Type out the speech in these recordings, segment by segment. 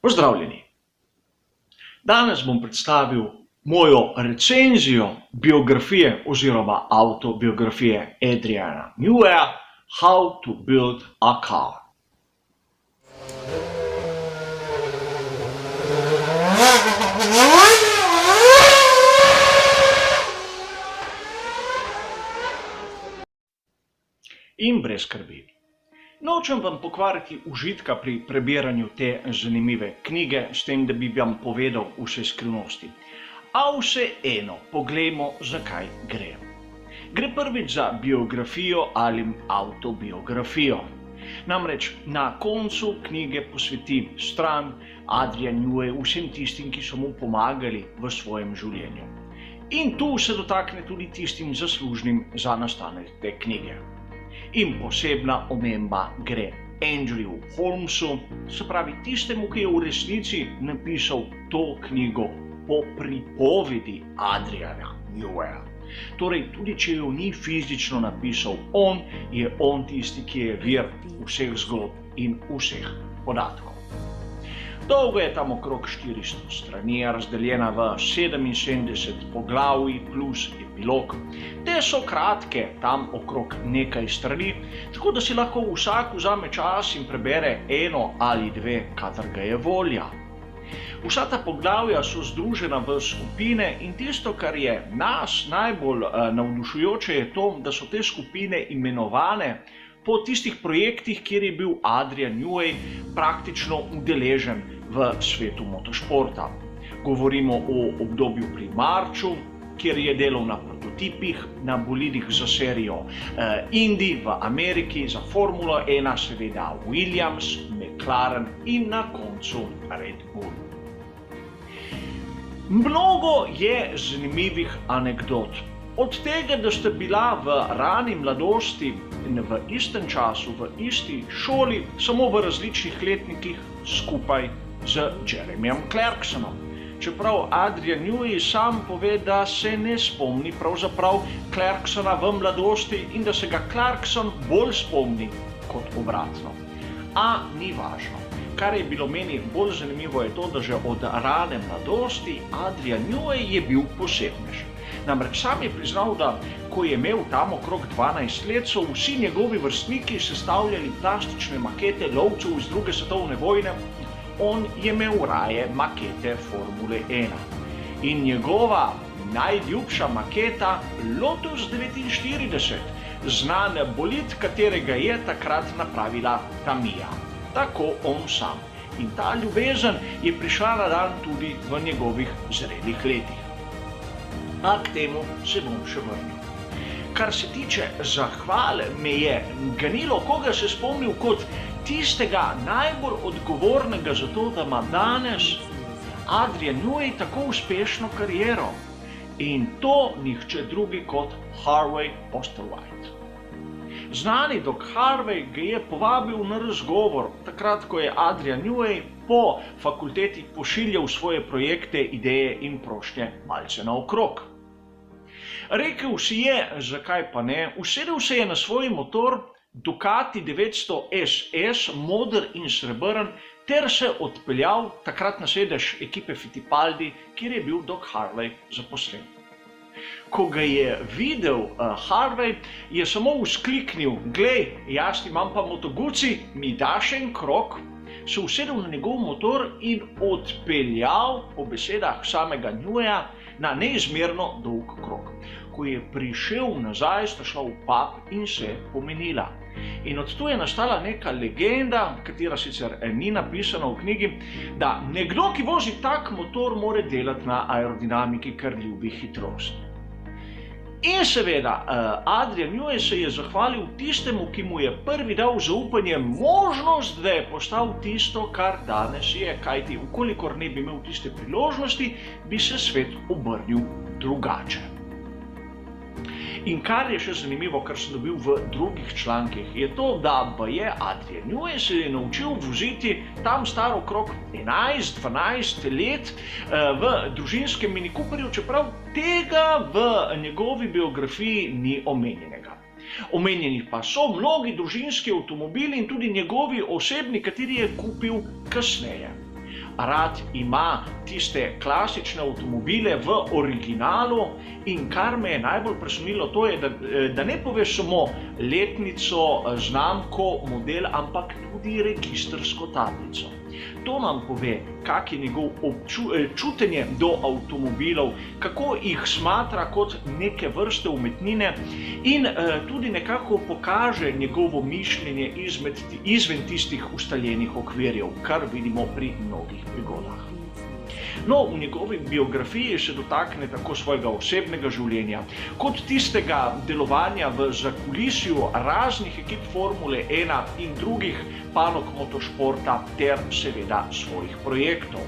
Pozdravljeni! Danes bom predstavil mojo recenzijo biografije oziroma avtobiografije Adriana Newaya How to Build a Car. In brez skrbi. Nočem vam pokvariti užitka pri prebiranju te zanimive knjige, s tem, da bi vam povedal vse skrivnosti. A vseeno, poglejmo, zakaj gre. Gre prvič za biografijo ali avtobiografijo. Namreč na koncu knjige posveti stran Adrian Neway vsem tistim, ki so mu pomagali v svojem življenju. In tu se dotakne tudi tistim zaslužnim za nastanek te knjige. In posebna omemba gre Andrewu Holmesu, se pravi tistemu, ki je v resnici napisal to knjigo po pripovedi Adriana Newaya. Torej, tudi če jo ni fizično napisal on, je on tisti, ki je vir vseh zgodb in vseh podatkov. Dolgo je tam okrog 400 strani, razdeljena v 77 poglavij plus epilog. Te so kratke, tam okrog nekaj strani, tako da si lahko vsak vzame čas in prebere eno ali dve, kadar ga je volja. Vsa ta poglavja so združena v skupine in tisto, kar je nas najbolj navdušujoče, je to, da so te skupine imenovane po tistih projektih, kjer je bil Adrian Neway praktično udeležen v svetu motošporta. Govorimo o obdobju pri Marchu, kjer je delal na prototipih, na bolidih za serijo Indy v Ameriki, za Formulo 1, seveda Williams, McLaren in na koncu Red Bull. Mnogo je zanimivih anekdot. Od tega, da sta bila v rani mladosti in v istem času, v isti šoli, samo v različnih letnikih skupaj z Jeremyjem Clarksonom. Čeprav Adrian Neway sam pove, da se ne spomni pravzaprav Clarksona v mladosti in da se ga Clarkson bolj spomni kot obratno. A ni važno. Kar je bilo meni bolj zanimivo je to, da že od rane mladosti Adrian Neway je bil posebnež. Namreč sam je priznal, da ko je imel tam okrog 12 let, so vsi njegovi vrstniki sestavljali plastične makete lovcev iz druge svetovne vojne, on je imel raje makete Formule 1. In njegova najljubša maketa Lotus 49, znan bolid, katerega je takrat napravila Tamiya. Tako on sam. In ta ljubezen je prišla na dan tudi v njegovih zrelih letih. A k temu se bom še vrnil. Kar se tiče zahvale, me je ganilo, koga se spomnil kot tistega najbolj odgovornega za to, da ima danes Adrian Neway tako uspešno kariero. In to nihče drugi kot Harvey Postlethwaite. Znani Doc Harvey ga je povabil na razgovor, takrat, ko je Adrian Neway po fakulteti pošiljal svoje projekte, ideje in prošnje malce naokrog. Rekel si je, zakaj pa ne, usedel se je na svoj motor Ducati 900 SS, moder in srebrn, ter se odpeljal takrat na sedež ekipe Fittipaldi, kjer je bil Doc Harvey zaposlen. Ko ga je videl Harvey, je samo vzkliknil: "Glej, jaz imam pa Moto Guzzi, mi daš en krog?" Se usedel na njegov motor in odpeljal, po besedah samega Newaya, na neizmerno dolg krog. Ko je prišel nazaj, sta šla v pub in se pomenila. In od tu je nastala neka legenda, katera sicer ni napisana v knjigi, da nekdo, ki vozi tak motor, mora delati na aerodinamiki, ker ljubi hitrost. In seveda, Adrian Neway se je zahvalil tistemu, ki mu je prvi dal zaupanje, možnost, da je postal tisto, kar danes je, kajti ukolikor ne bi imel tiste priložnosti, bi se svet obrnil drugače. In kar je še zanimivo, kar sem dobil v drugih člankih, je to, da je Adrian Neway se je naučil voziti tam star okrog 11-12 let v družinskem Mini Cooperju, čeprav tega v njegovi biografiji ni omenjenega. Omenjeni pa so mnogi družinski avtomobili in tudi njegovi osebni, kateri je kupil kasneje. Rad ima tiste klasične avtomobile v originalu in kar me je najbolj presunilo, to je, da ne pove samo letnico, znamko, model, ampak tudi registrsko tablico. To nam pove, kak je njegov čutenje do avtomobilov, kako jih smatra kot neke vrste umetnine in tudi nekako pokaže njegovo mišljenje izven tistih ustaljenih okvirjev, kar vidimo pri mnogih prigodah. No, v njegovi biografiji se dotakne tako svojega osebnega življenja, kot tistega delovanja v zakulisju raznih ekip Formule 1 in drugih panog motošporta ter seveda svojih projektov.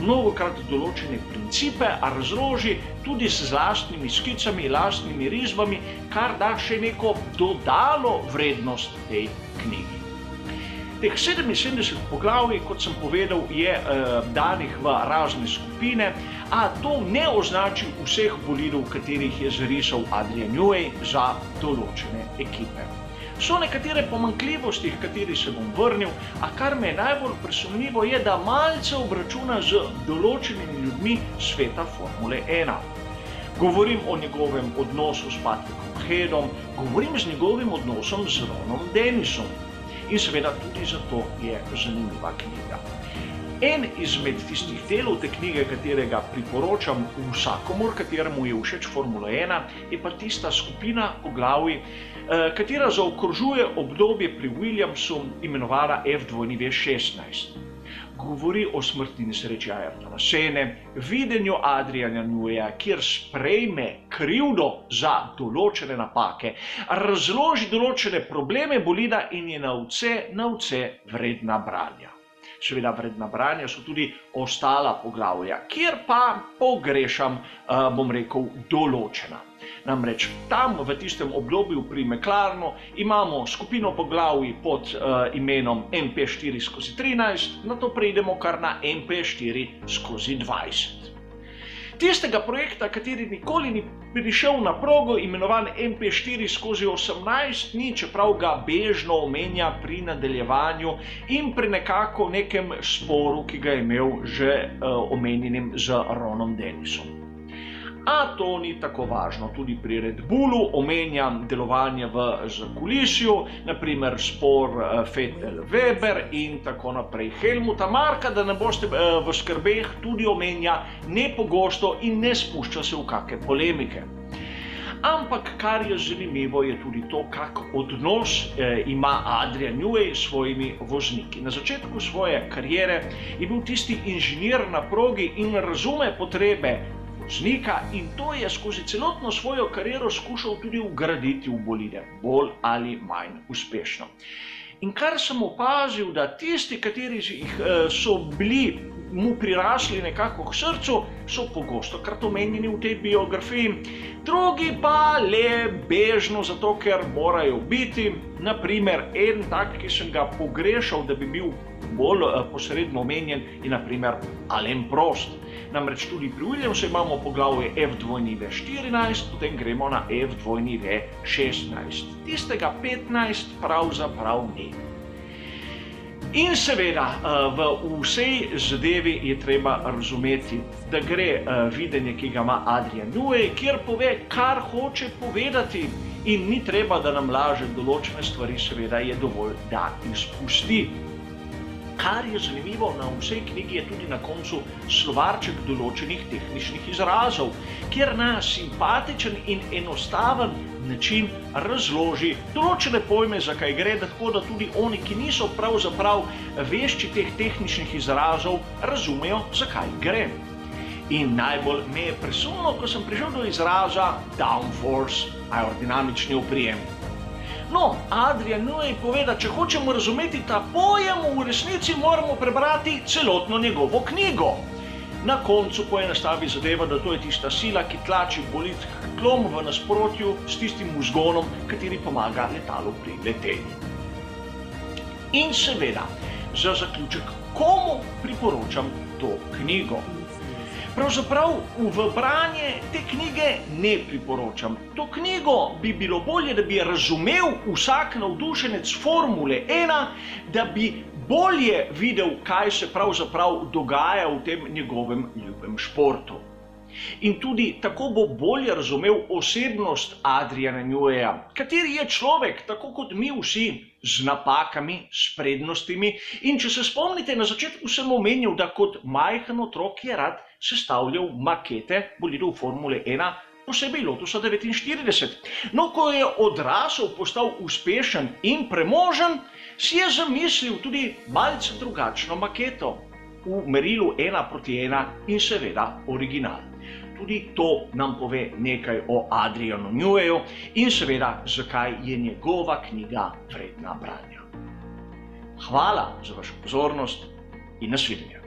Mnogokrat določene principe razloži tudi z lastnimi skicami, lastnimi risbami, kar da še neko dodalo vrednost tej knjigi. Teh 77 poglavij, kot sem povedal, je danih v razne skupine, a to ne označi vseh bolidov, katerih je zarisal Adrian Newey za določene ekipe. So nekatere pomanjkljivosti, h kateri se bom vrnil, a kar me je najbolj presunljivo je, da malce obračuna z določenimi ljudmi sveta Formule 1. Govorim o njegovem odnosu s Patrickom Headom, govorim z njegovim odnosom z Ronom Dennisom. In seveda tudi zato je zanimiva knjiga. En izmed tistih delov te knjige, katerega priporočam vsakomur, kateremu je všeč Formula 1, je pa tista skupina poglavij, katera zaokrožuje obdobje pri Williamsu, imenovana F-16. Govori o smrtni nesreči Ayrtona Senne, videnju Adriana Neweya, kjer sprejme krivdo za določene napake, razloži določene probleme bolida in je nadvse vredna branja. Seveda vredna branja so tudi ostala poglavja, kjer pa pogrešam, bom rekel, določena. Namreč tam v tistem obdobju pri McLarenu imamo skupino poglavij pod imenom MP4/13, nato preidemo kar na MP4/20. Tistega projekta, kateri nikoli ni prišel na progo, imenovan MP4/18, ni, čeprav ga bežno omenja pri nadaljevanju in pri nekako nekem sporu, ki ga je imel že omenjenim z Ronom Dennisom. A to ni tako važno, tudi pri Red Bullu omenjam delovanje v zakulisju, naprimer spor Vettel-Weber in tako naprej. Helmuta Marka, da ne boste v skrbeh, tudi omenja nepogosto in ne spušča se v kakšne polemike. Ampak kar je zanimivo, je tudi to, kak odnos ima Adrian Newey s svojimi vozniki. Na začetku svoje kariere je bil tisti inženir na progi in razume potrebe voznika in to je skozi celotno svojo kariero skušal tudi vgraditi v bolide, bolj ali manj uspešno. In kar sem opazil, da tisti, kateri so bili mu prirasli nekako k srcu, so pogosto krat omenjeni v tej biografiji, drugi pa le bežno, zato ker morajo biti. Naprimer, en tak, ki sem ga pogrešal, da bi bil bolj posredno omenjen, je naprimer Alain Prost. Namreč tudi pri Williamsu imamo poglavje F-14, potem gremo na F-16. Tistega 15 pravzaprav ni. In seveda, v vsej zadevi je treba razumeti, da gre videnje, ki ga ima Adrian Newey, kjer pove, kar hoče povedati in ni treba, da nam laže določene stvari, seveda je dovolj, da izpusti. Kar je zanimivo na vsej knjigi je tudi na koncu slovarček določenih tehničnih izrazov, kjer na simpatičen in enostaven način razloži določene pojme, za kaj gre, tako da tudi oni, ki niso pravzaprav vešči teh tehničnih izrazov, razumejo, za kaj gre. In najbolj me je presunilo, ko sem prišel do izraza downforce, aerodinamični oprijem. No, Adrian Newey pove, da če hočemo razumeti ta pojem, v resnici moramo prebrati celotno njegovo knjigo. Na koncu poenostavi zadeva, da to je tista sila, ki tlači bolid k tlom v nasprotju s tistim vzgonom, kateri pomaga letalu pri letenju. In seveda, za zaključek, komu priporočam to knjigo? Pravzaprav v branje te knjige ne priporočam. To knjigo bi bilo bolje, da bi razumel vsak navdušenec Formule 1, da bi bolje videl, kaj se pravzaprav dogaja v tem njegovem ljubem športu. In tudi tako bo bolje razumel osebnost Adriana Neweya, kateri je človek, tako kot mi vsi, z napakami, s prednostmi. In če se spomnite, na začetku sem omenil, da kot majhen otrok je rad sestavljal makete bolidov Formule 1, posebej Lotusa 49. No, ko je odrasel, postal uspešen in premožen, si je zamislil tudi malce drugačno maketo v merilu 1:1 in seveda original. Tudi to nam pove nekaj o Adrianu Neweyu in seveda, zakaj je njegova knjiga vredna branja. Hvala za vašo pozornost in nasvidenje.